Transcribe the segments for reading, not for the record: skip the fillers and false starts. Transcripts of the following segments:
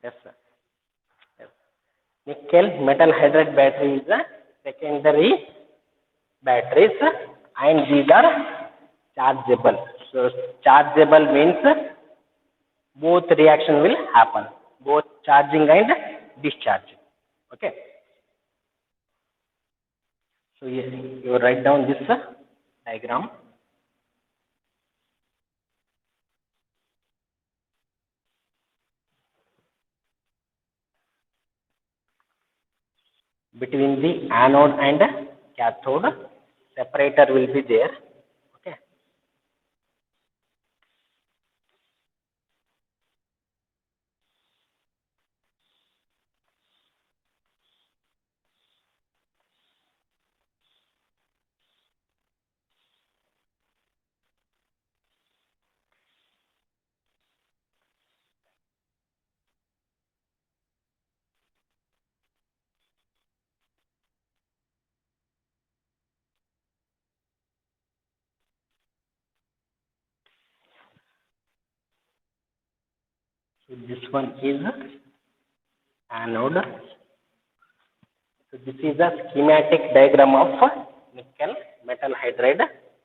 Yes, sir. Yes. Nickel metal hydride battery is a secondary batteries, and these are chargeable. So chargeable means both reaction will happen, both charging and discharging. Okay. So you write down this diagram. Between the anode and cathode, separator will be there. Okay. So this one is anode. So this is a schematic diagram of nickel metal hydride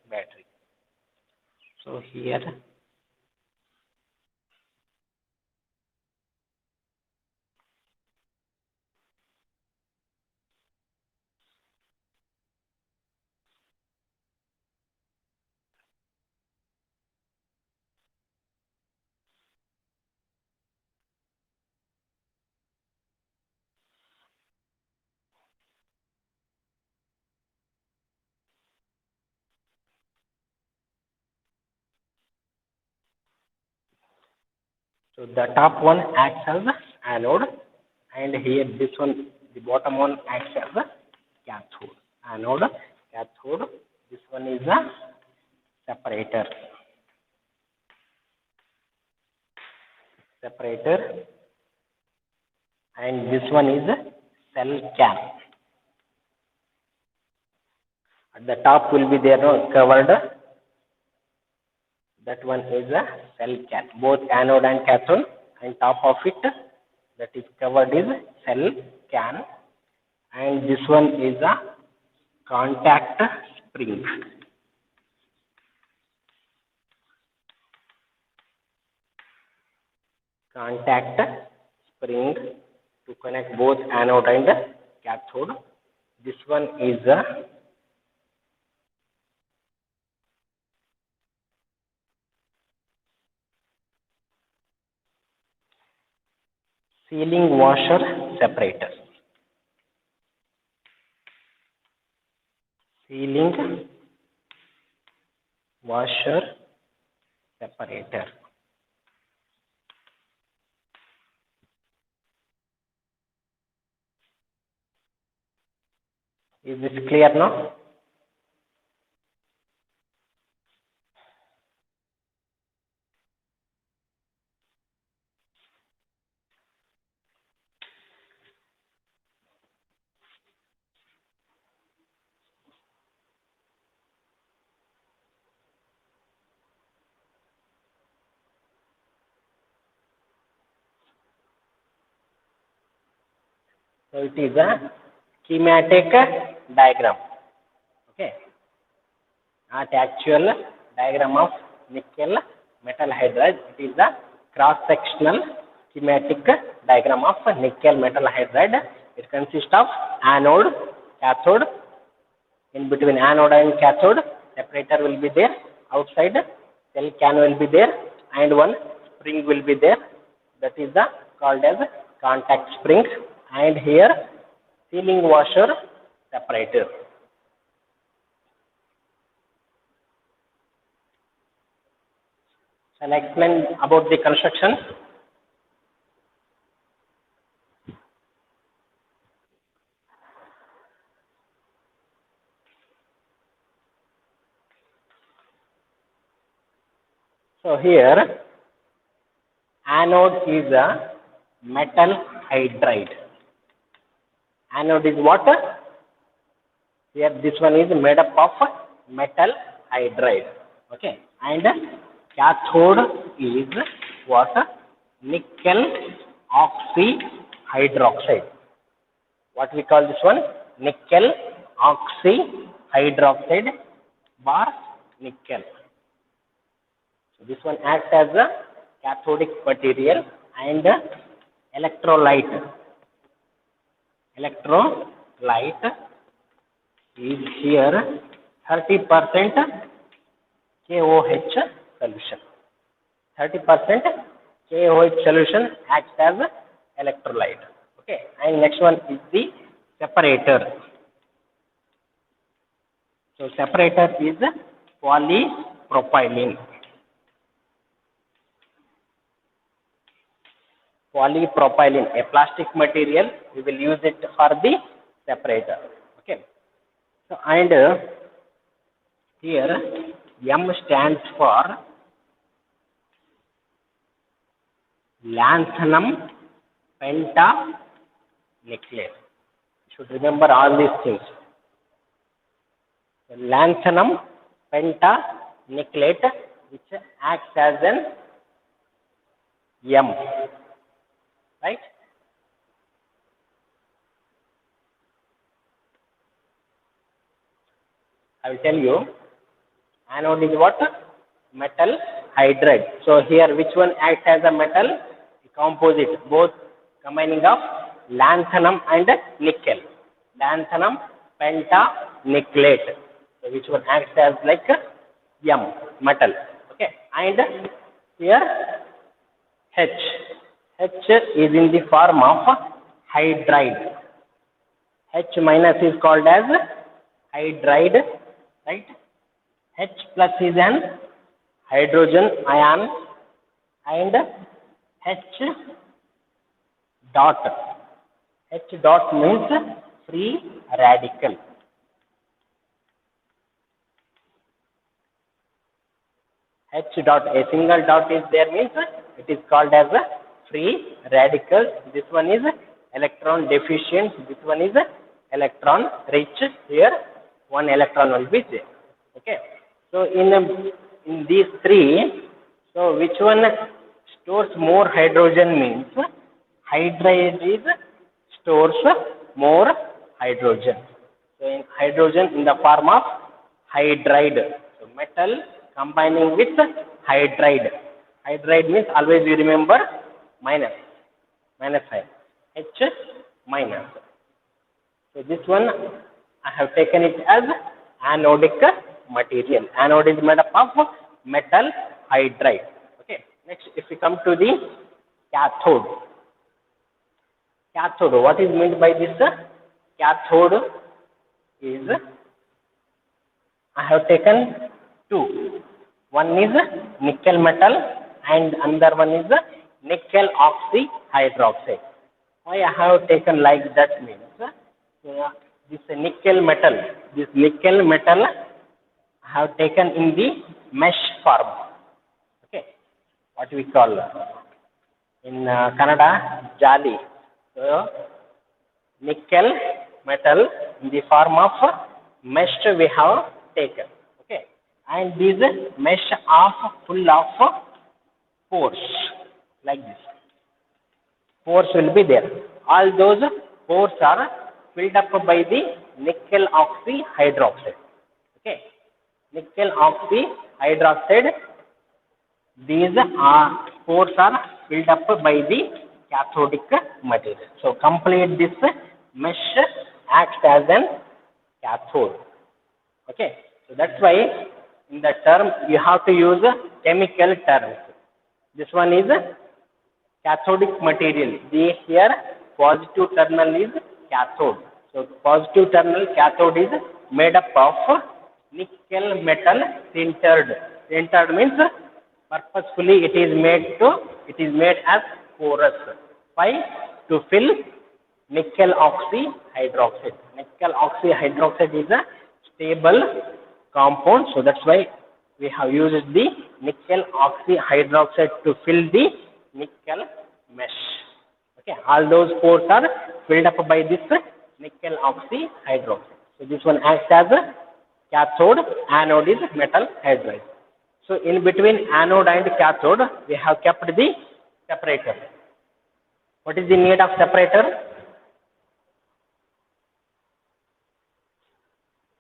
battery. So here so the top one acts as anode, and here this one, the bottom one acts as a cathode. Anode, cathode. This one is a separator. Separator, and this one is a cell can. At the top will be there no covered. That one is a cell can. Both anode and cathode, and top of it that is covered is cell can, and this one is a contact spring. Contact spring to connect both anode and cathode. This one is a sealing washer separator. Sealing washer separator. Is this clear now? So it is a schematic diagram. Okay. Not actual diagram of nickel metal hydride. It is a cross-sectional schematic diagram of nickel metal hydride. It consists of anode, cathode. In between anode and cathode, separator will be there. Outside, cell can will be there, and one spring will be there. That is the called as contact spring. And here, sealing washer separator. Shall I explain about the construction? So here, anode is a metal hydride. Anode is what? Here this one is made up of metal hydride. Okay. And cathode is what? Nickel oxyhydroxide. What we call this one? Nickel oxyhydroxide bar nickel. So this one acts as a cathodic material and electrolyte. Electrolyte is here 30% KOH solution. 30% KOH solution acts as electrolyte. Okay, and next one is the separator. So separator is polypropylene. Polypropylene, a plastic material, we will use it for the separator. Okay, so and here M stands for lanthanum pentanickelate. You should remember all these things. So lanthanum pentanickelate, which acts as an M, right? I will tell you. Anode is what? Metal hydride. So here, which one acts as a metal? Composite, both combining of lanthanum and nickel. Lanthanum pentanickelate. So which one acts as like M, metal. Okay, and here H. H is in the form of hydride. H minus is called as hydride, right? H plus is an hydrogen ion and H dot. H dot means free radical. H dot, a single dot is there means it is called as a free radical. This one is electron deficient. This one is electron rich. Here one electron will be there. Okay. So in these three, so which one stores more hydrogen means hydride is stores more hydrogen. So in hydrogen in the form of hydride. So metal combining with hydride. Hydride means always you remember minus sign. H minus. So this one I have taken it as anodic material. Anode is made up of metal hydride. Okay. Next, if we come to the cathode. Cathode. What is meant by this? Cathode is, I have taken two. One is nickel metal and another one is nickel oxyhydroxide. Why I have taken like that means this nickel metal. This nickel metal I have taken in the mesh form. Okay, what we call in Kannada jali. So nickel metal in the form of mesh we have taken. Okay, and this mesh of full of pores like this. Pores will be there. All those pores are filled up by the nickel oxyhydroxide. Okay, nickel oxyhydroxide. These pores are filled up by the cathodic material. So complete this mesh acts as an cathode. Okay, so that's why in the term you have to use chemical terms. This one is cathodic material. The here positive terminal is cathode. So positive terminal cathode is made up of nickel metal sintered. Sintered means purposefully it is made as porous. Why? To fill nickel oxyhydroxide. Nickel oxyhydroxide is a stable compound, so that's why we have used the nickel oxyhydroxide to fill the nickel mesh. Okay, all those pores are filled up by this nickel oxyhydroxide. So this one acts as a cathode, anode is metal hydride. So in between anode and cathode, we have kept the separator. What is the need of separator?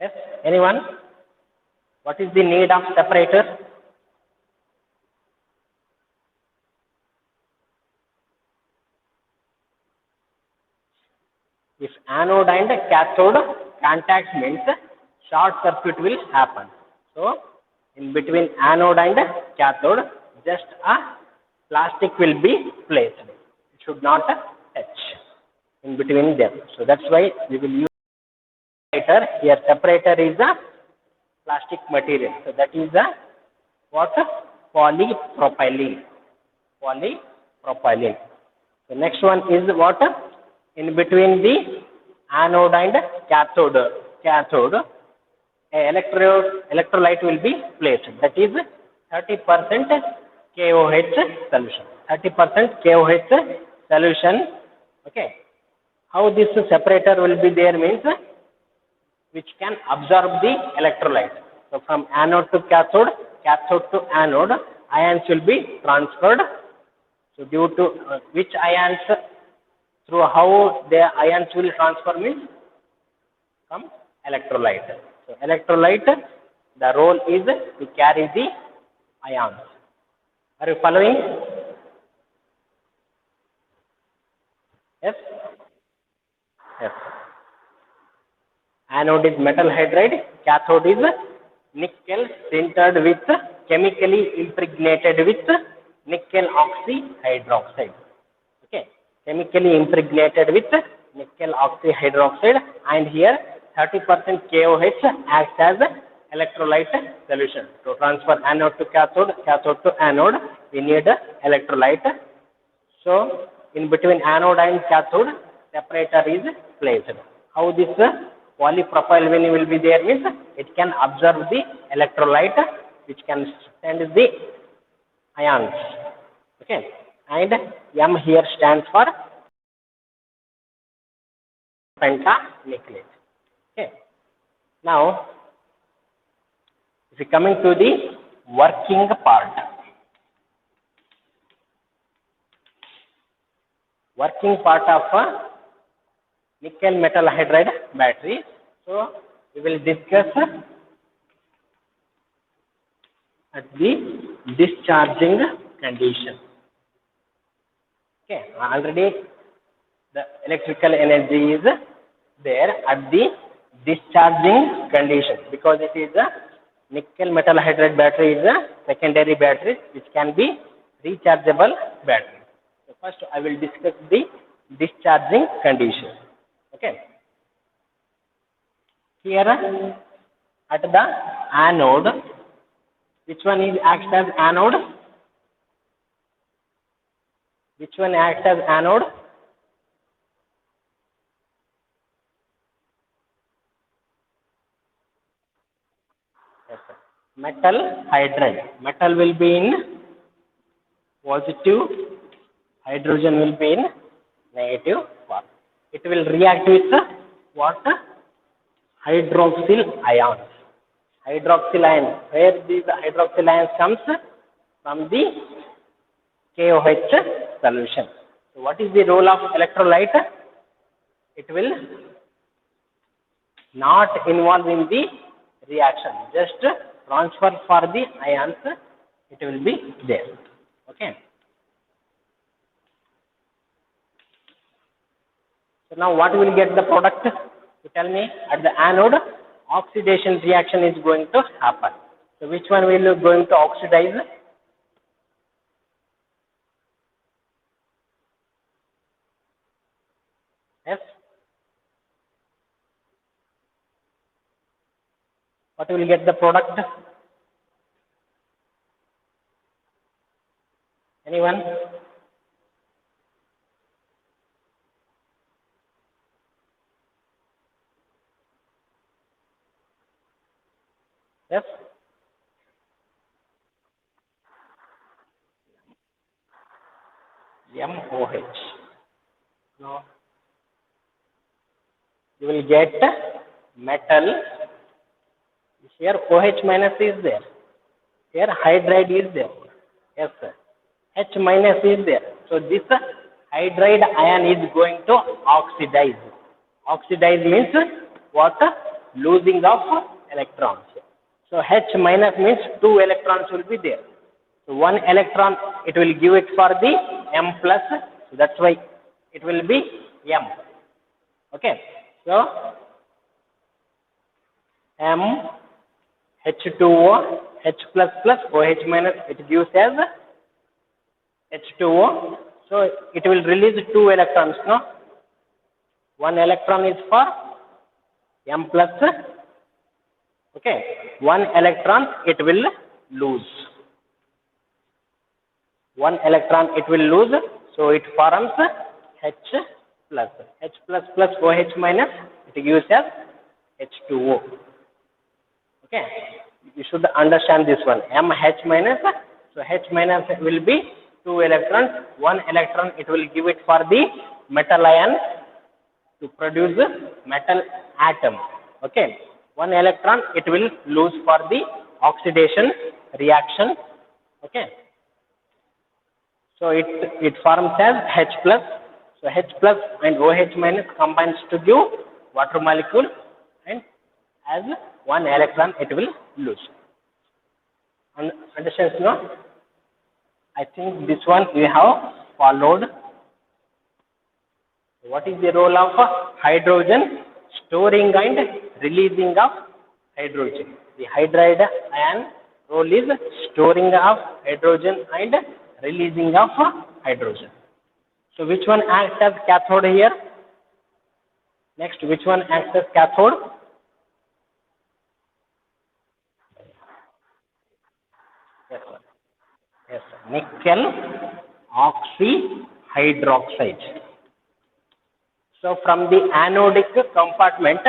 Yes, anyone? What is the need of separator? If anode and cathode contact means short circuit will happen. So, in between anode and cathode, just a plastic will be placed. It should not touch in between them. So, that's why we will use separator. Here, separator is a plastic material. So, that is a what? Polypropylene. Polypropylene. The next one is what? In between the anode and cathode, electrolyte will be placed. That is 30% KOH solution. 30% KOH solution. Okay. How this separator will be there means which can absorb the electrolyte. So from anode to cathode, cathode to anode, ions will be transferred. So due to which ions, through how the ions will transfer means from electrolyte. So electrolyte, the role is to carry the ions. Are you following? Yes? Yes. Anode is metal hydride, cathode is nickel sintered with chemically impregnated with nickel oxyhydroxide. Okay, chemically impregnated with nickel oxyhydroxide, and here 30% KOH acts as electrolyte solution. To transfer anode to cathode, cathode to anode, we need electrolyte. So in between anode and cathode, separator is placed. How this polypropylene will be there means it can absorb the electrolyte which can send the ions. Okay, and M here stands for pentanucleate. Okay, now if we coming to the working part, of a nickel metal hydride battery. So we will discuss at the discharging condition. Okay, already the electrical energy is there at the discharging condition, because it is a nickel metal hydride battery is a secondary battery which can be rechargeable battery. So first I will discuss the discharging condition. Okay. Here at the anode, which one is acts as anode? Which one acts as anode? Yes, sir. Metal hydride. Metal will be in positive, hydrogen will be in negative form. It will react with what? Hydroxyl ions. Hydroxyl ion. Where these hydroxyl ions comes? From the KOH solution. So what is the role of electrolyte? It will not involve in the reaction. Just transfer for the ions. It will be there. Okay. So now what will get the product? You tell me. At the anode, oxidation reaction is going to happen. So which one will going to oxidize? Yes. What will get the product? Anyone? Yes. MOH. No. You will get metal. Here OH minus is there. Here hydride is there. Yes, sir. H minus is there. So this hydride ion is going to oxidize. Oxidize means what? Losing of electrons. So H minus means 2 electrons will be there. So 1 electron it will give it for the M plus. So that's why it will be M. Okay. So M H2O H plus plus OH minus it gives as H2O. So it will release 2 electrons. No, 1 electron is for M plus. Okay, 1 electron it will lose. 1 electron it will lose. So it forms H plus. H plus plus OH minus it gives as H2O. Okay, you should understand this one. MH minus. So H minus will be 2 electrons. 1 electron it will give it for the metal ion to produce metal atom. Okay, 1 electron it will lose for the oxidation reaction. Okay, so it forms as H plus. So H plus and OH minus combines to give water molecule, and as 1 electron it will lose. Understand? No? I think this one we have followed. What is the role of hydrogen? Storing and releasing of hydrogen. The hydride ion role is storing of hydrogen and releasing of hydrogen. So which one acts as cathode here? Next, which one acts as cathode? Yes, sir. Yes, sir. Nickel oxyhydroxide. So from the anodic compartment,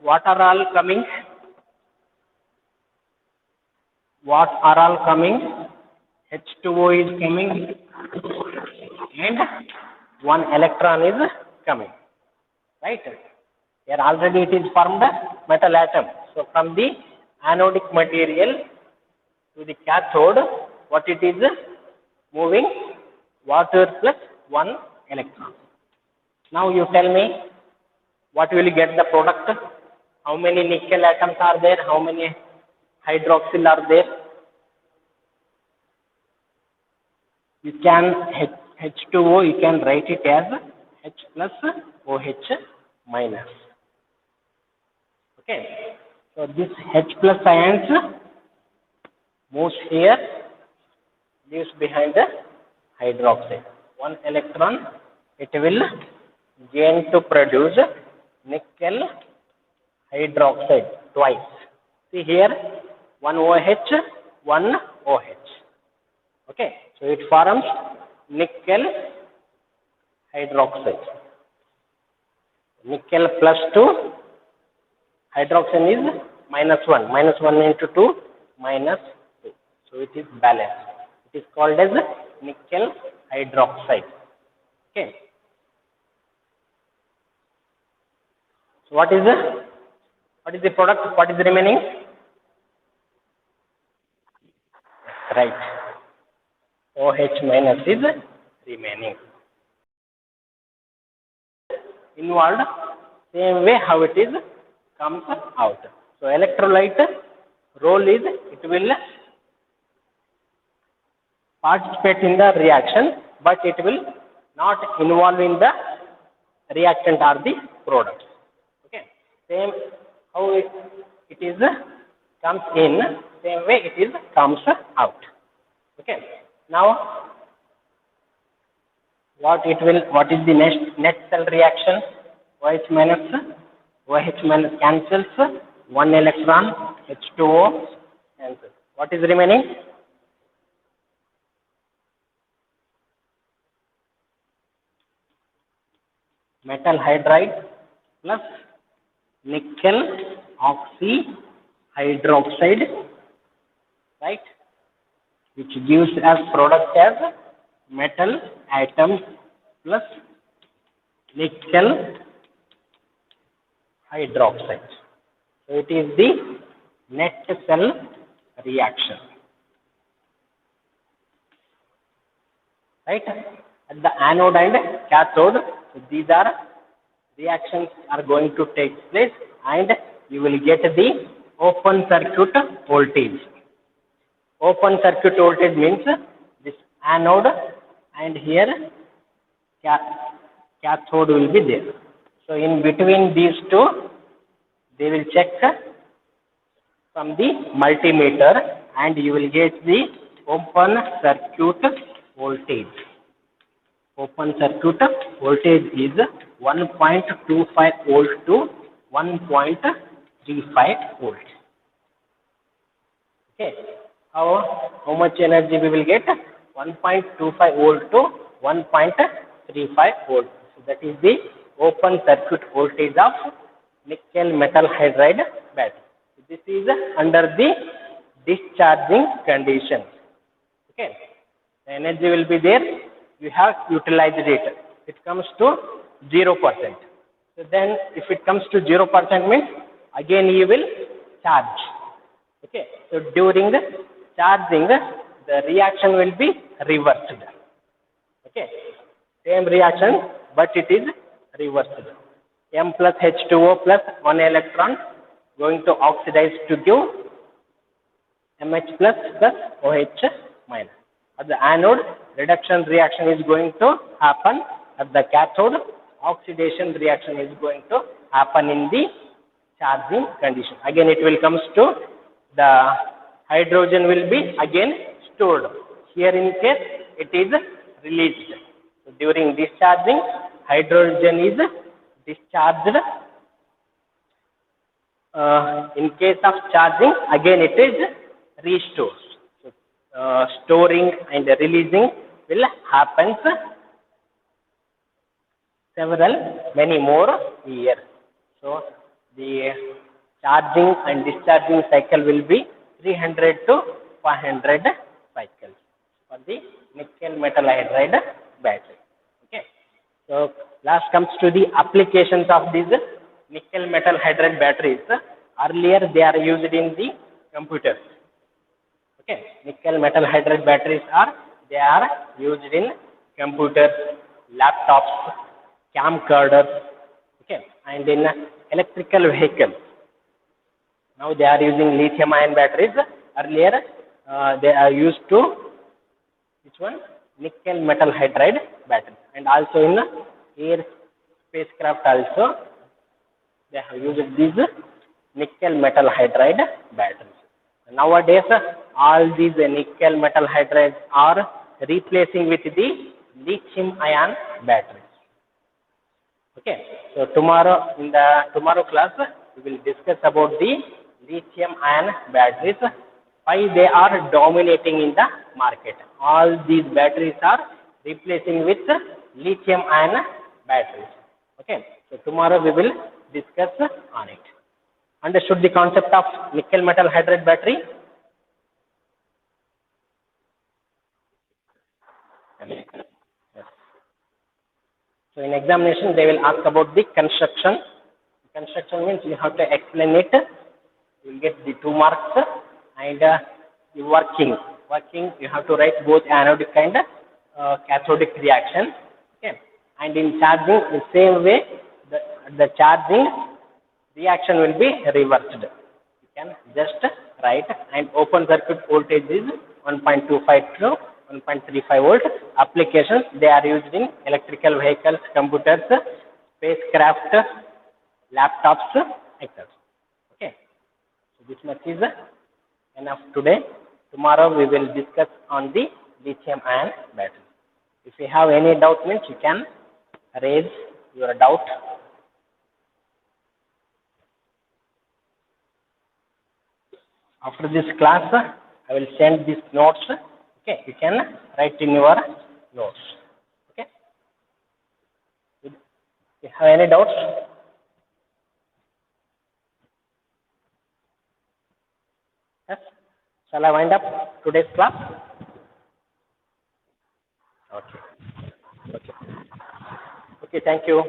what are all coming? What are all coming? H2O is coming and 1 electron is coming. Right? Here already it is formed metal atom. So from the anodic material to the cathode, what it is? Moving water plus 1 electron. Now you tell me, what will you get the product? How many nickel atoms are there? How many hydroxyl are there? You can H2O, you can write it as H plus OH minus. Okay. So this H plus ions moves here, leaves behind the hydroxide. 1 electron it will gain to produce nickel hydroxide twice. See here, 1 OH, 1 OH. Okay, so it forms nickel hydroxide. Nickel plus 2, hydroxide is minus 1. Minus 1 into 2, minus 2. So it is balanced. It is called as nickel hydroxide. Okay. So what is the product? What is remaining? Right. OH minus is remaining. Involved, same way how it is comes out. So electrolyte role is it will participate in the reaction, but it will not involve in the reactant or the product. Okay, same how it is comes in, same way it is comes out. Okay, now what is the net cell reaction? OH minus cancels, 1 electron, H2O cancels. What is remaining? Metal hydride plus nickel oxyhydroxide, right? Which gives as product as metal atom plus nickel hydroxide. So it is the net cell reaction, right? at the anode and cathode. So these are reactions are going to take place, and you will get the open circuit voltage. Open circuit voltage means this anode and here cathode will be there. So in between these two, they will check from the multimeter and you will get the open circuit voltage. Open circuit voltage is 1.25 volt to 1.35 volt. Okay, how much energy we will get? 1.25 volt to 1.35 volt. So that is the open circuit voltage of nickel metal hydride battery. This is under the discharging condition. Okay, the energy will be there. You have utilized it. It comes to 0%. So then, if it comes to 0% means again you will charge. Okay, so during the charging, the reaction will be reversed. Okay, same reaction, but it is reversed. M plus H2O plus 1 electron going to oxidize to give MH plus plus OH minus. At the anode, reduction reaction is going to happen. At the cathode, oxidation reaction is going to happen in the charging condition. Again, it will comes to the hydrogen will be again stored. Here in case, it is released. So during discharging, hydrogen is discharged. In case of charging, again it is restored. So, storing and releasing will happen many more years. So the charging and discharging cycle will be 300 to 500 cycles for the nickel metal hydride battery. Okay. So last comes to the applications of these nickel metal hydride batteries. Earlier they are used in the computers. Okay, nickel metal hydride batteries are used in computers, laptops, camcorders, okay, and in electrical vehicles. Now they are using lithium ion batteries. Earlier they are used to which one? Nickel metal hydride batteries, and also in air spacecraft also they have used these nickel metal hydride batteries. Nowadays, all these nickel metal hydrides are replacing with the lithium ion batteries. Okay, so tomorrow in the tomorrow class we will discuss about the lithium ion batteries, why they are dominating in the market. All these batteries are replacing with lithium ion batteries. Okay, so tomorrow we will discuss on it. Understood the concept of nickel metal hydride battery? Yes. So in examination they will ask about the construction. Construction means you have to explain it. You will get the 2 marks, and the working you have to write both anodic and cathodic reaction. Okay, and in charging the same way the charging reaction will be reversed. You can just write, and open circuit voltage is 1.25 to 1.35 volt. Applications they are used in electrical vehicles, computers, spacecraft, laptops, etc. Okay, so this much is enough today. Tomorrow we will discuss on the lithium ion battery. If you have any doubt means you can raise your doubt. After this class, I will send these notes. Okay, you can write in your notes. Okay. If you have any doubts? Yes. Shall I wind up today's class? Okay. Okay. Okay. Thank you.